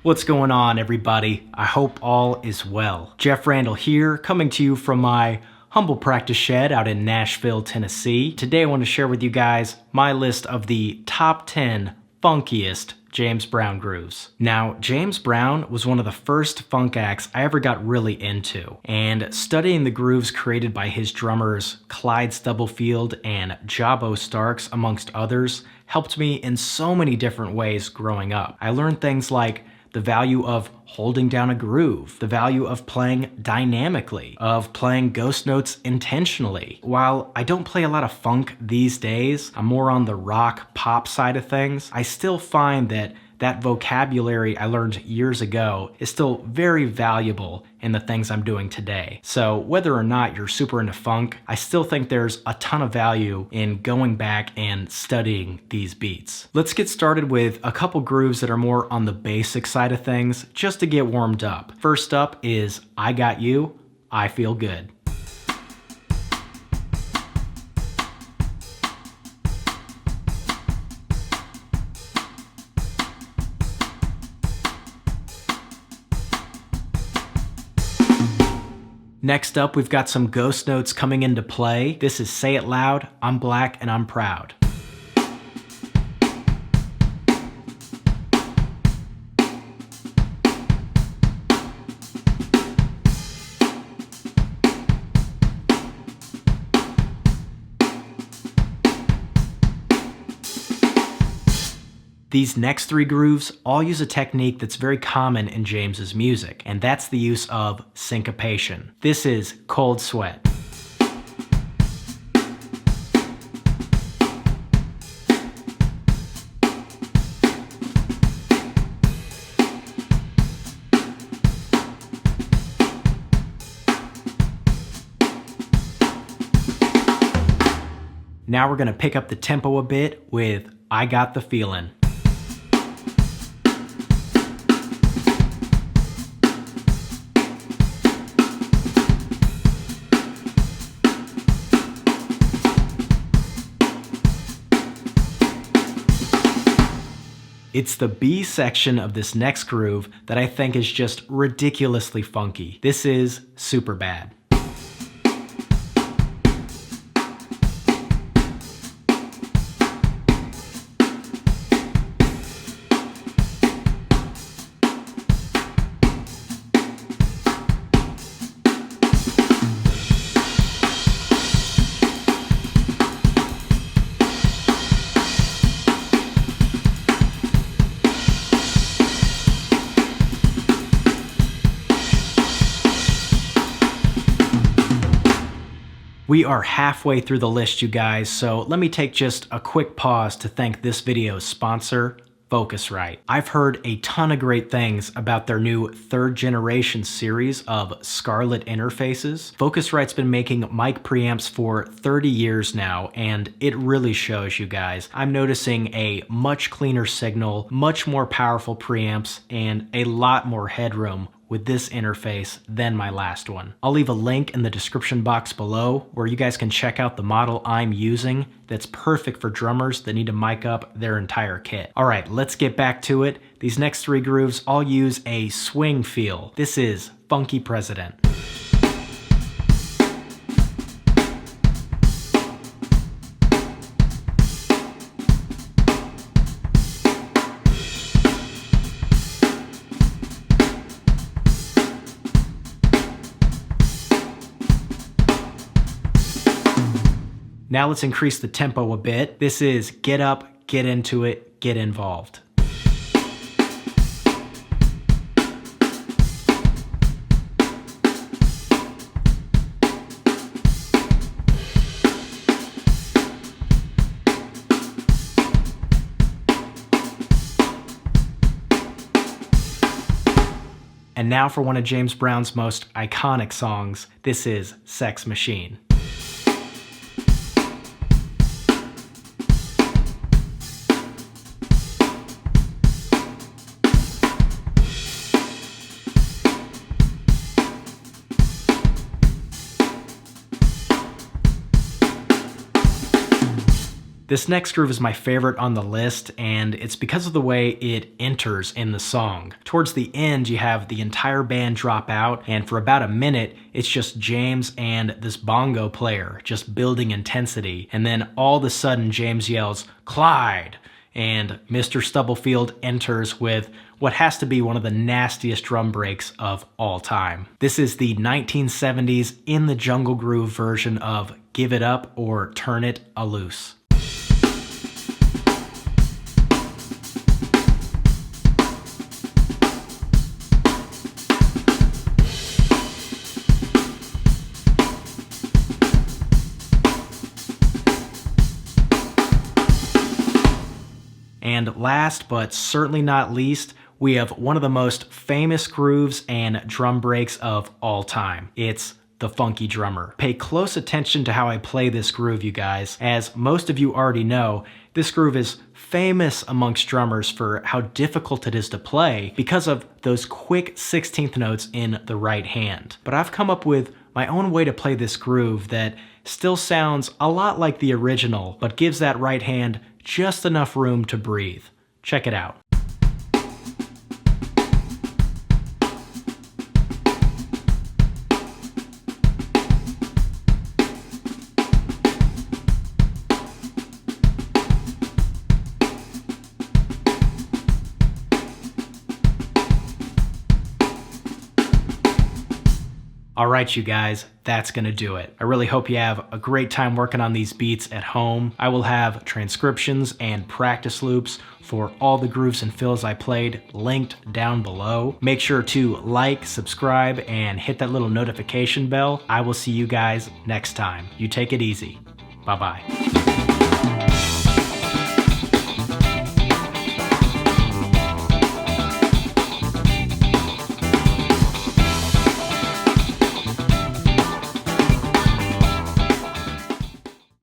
What's going on, everybody? I hope all is well. Jeff Randall here, coming to you from my humble practice shed out in Nashville, Tennessee. Today I want to share with you guys my list of the top 10 funkiest James Brown grooves. Now, James Brown was one of the first funk acts I ever got really into, and studying the grooves created by his drummers Clyde Stubblefield and Jabo Starks, amongst others, helped me in so many different ways growing up. I learned things like the value of holding down a groove, the value of playing dynamically, of playing ghost notes intentionally. While I don't play a lot of funk these days, I'm more on the rock pop side of things, I still find that vocabulary I learned years ago is still very valuable in the things I'm doing today. So whether or not you're super into funk, I still think there's a ton of value in going back and studying these beats. Let's get started with a couple grooves that are more on the basic side of things, just to get warmed up. First up is I Got You, I Feel Good. Next up, we've got some ghost notes coming into play. This is Say It Loud, I'm Black and I'm Proud. These next three grooves all use a technique that's very common in James's music, and that's the use of syncopation. This is Cold Sweat. Now we're gonna pick up the tempo a bit with I Got the Feelin'. It's the B section of this next groove that I think is just ridiculously funky. This is Super Bad. We are halfway through the list, you guys, so let me take just a quick pause to thank this video's sponsor, Focusrite. I've heard a ton of great things about their new 3rd generation series of Scarlett interfaces. Focusrite's been making mic preamps for 30 years now, and it really shows, you guys. I'm noticing a much cleaner signal, much more powerful preamps, and a lot more headroom with this interface than my last one. I'll leave a link in the description box below where you guys can check out the model I'm using that's perfect for drummers that need to mic up their entire kit. All right, let's get back to it. These next three grooves all use a swing feel. This is Funky President. Now let's increase the tempo a bit. This is Get Up, Get Into It, Get Involved. And now for one of James Brown's most iconic songs, this is Sex Machine. This next groove is my favorite on the list, and it's because of the way it enters in the song. Towards the end, you have the entire band drop out, and for about a minute, it's just James and this bongo player just building intensity. And then all of a sudden, James yells, "Clyde!" And Mr. Stubblefield enters with what has to be one of the nastiest drum breaks of all time. This is the 1970s In the Jungle Groove version of Give It Up or Turn It A Loose. And last but certainly not least, we have one of the most famous grooves and drum breaks of all time. It's the Funky Drummer. Pay close attention to how I play this groove, you guys. As most of you already know, this groove is famous amongst drummers for how difficult it is to play because of those quick 16th notes in the right hand. But I've come up with my own way to play this groove that still sounds a lot like the original, but gives that right hand just enough room to breathe. Check it out. Alright you guys, that's gonna do it. I really hope you have a great time working on these beats at home. I will have transcriptions and practice loops for all the grooves and fills I played linked down below. Make sure to like, subscribe, and hit that little notification bell. I will see you guys next time. You take it easy. Bye-bye.